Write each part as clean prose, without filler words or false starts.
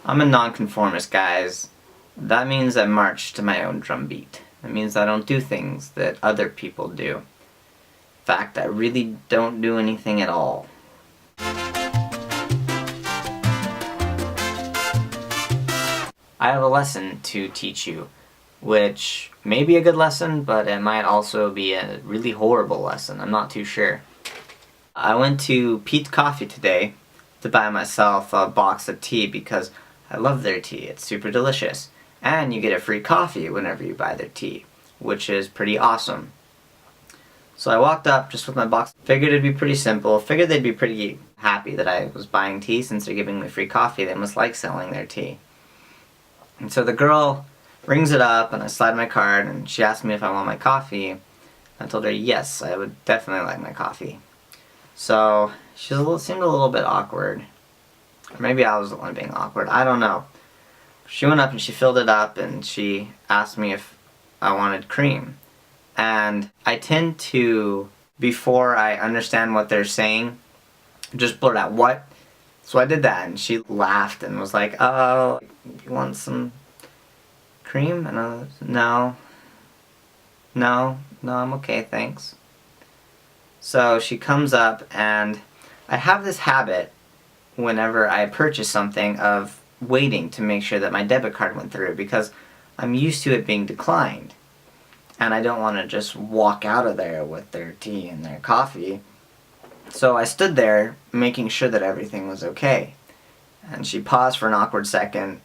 I'm a nonconformist, guys. That means I march to my own drum beat. That means I don't do things that other people do. In fact, I really don't do anything at all. I have a lesson to teach you, which may be a good lesson, but it might also be a really horrible lesson. I'm not too sure. I went to Pete's Coffee today to buy myself a box of tea because I love their tea. It's super delicious. And you get a free coffee whenever you buy their tea, which is pretty awesome. So I walked up just with my box, figured it'd be pretty simple, figured they'd be pretty happy that I was buying tea since they're giving me free coffee. They must like selling their tea. And so the girl rings it up and I slide my card and she asked me if I want my coffee. I told her yes, I would definitely like my coffee. So she seemed a little bit awkward. Or maybe I was the one being awkward, I don't know. She went up and she filled it up and she asked me if I wanted cream. And I tend to, before I understand what they're saying, just blurt out, "What?" So I did that and she laughed and was like, "Oh, you want some cream?" And I was, no, I'm okay, thanks. So she comes up and I have this habit whenever I purchase something of waiting to make sure that my debit card went through because I'm used to it being declined. And I don't want to just walk out of there with their tea and their coffee. So I stood there making sure that everything was okay. And she paused for an awkward second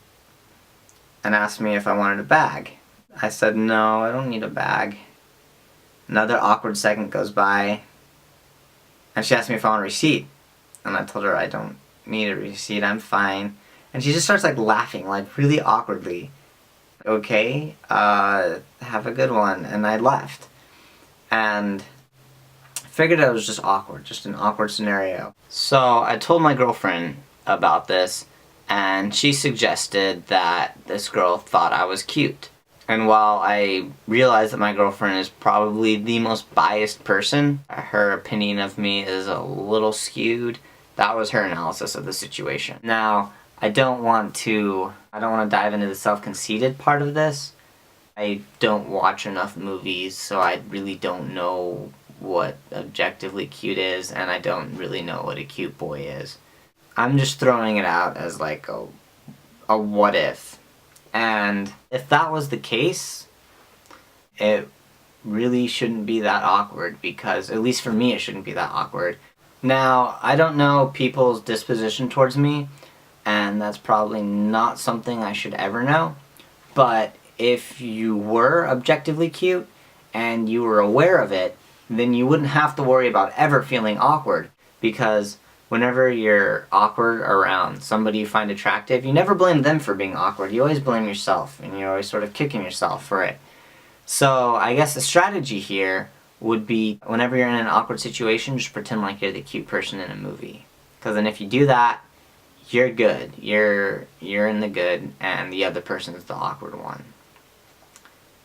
and asked me if I wanted a bag. I said, no, I don't need a bag. Another awkward second goes by and she asked me if I want a receipt. And I told her I don't need a receipt, I'm fine. And she just starts like laughing, like really awkwardly. Okay, have a good one. And I left. And figured it was just awkward, just an awkward scenario. So I told my girlfriend about this and she suggested that this girl thought I was cute. And while I realize that my girlfriend is probably the most biased person, her opinion of me is a little skewed, that was her analysis of the situation. Now, I don't want to dive into the self-conceited part of this. I don't watch enough movies, so I really don't know what objectively cute is, and I don't really know what a cute boy is. I'm just throwing it out as like a what if. And if that was the case, it really shouldn't be that awkward because, at least for me, it shouldn't be that awkward. Now, I don't know people's disposition towards me, and that's probably not something I should ever know, but if you were objectively cute and you were aware of it, then you wouldn't have to worry about ever feeling awkward, because whenever you're awkward around somebody you find attractive, you never blame them for being awkward, you always blame yourself, and you're always sort of kicking yourself for it. So I guess the strategy here would be, whenever you're in an awkward situation, just pretend like you're the cute person in a movie. Because then if you do that, you're good. You're in the good, and the other person is the awkward one.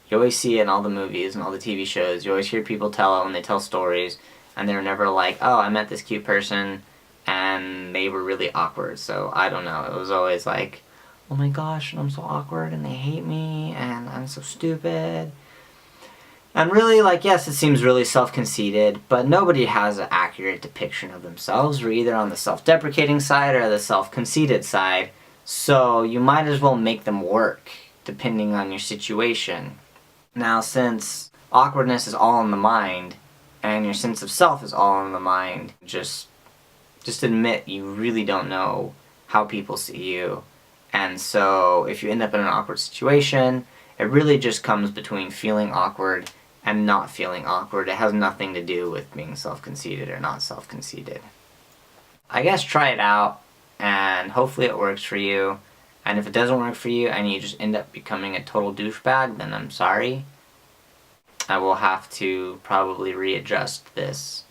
You always see it in all the movies and all the TV shows. You always hear people tell it when they tell stories, and they're never like, oh, I met this cute person, and they were really awkward. So, I don't know. It was always like, oh my gosh, I'm so awkward, and they hate me, and I'm so stupid. And really, like, yes, it seems really self-conceited, but nobody has an accurate depiction of themselves. We're either on the self-deprecating side or the self-conceited side, so you might as well make them work, depending on your situation. Now, since awkwardness is all in the mind, and your sense of self is all in the mind, just admit you really don't know how people see you. And so, if you end up in an awkward situation, it really just comes between feeling awkward and not feeling awkward. It has nothing to do with being self-conceited or not self-conceited. I guess try it out, and hopefully it works for you. And if it doesn't work for you, and you just end up becoming a total douchebag, then I'm sorry. I will have to probably readjust this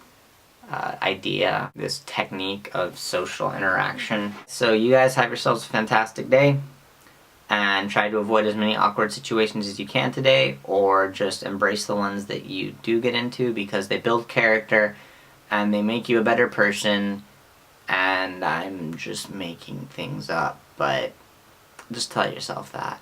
idea, this technique of social interaction. So you guys have yourselves a fantastic day, and try to avoid as many awkward situations as you can today, or just embrace the ones that you do get into because they build character and they make you a better person. And I'm just making things up, but Just tell yourself that.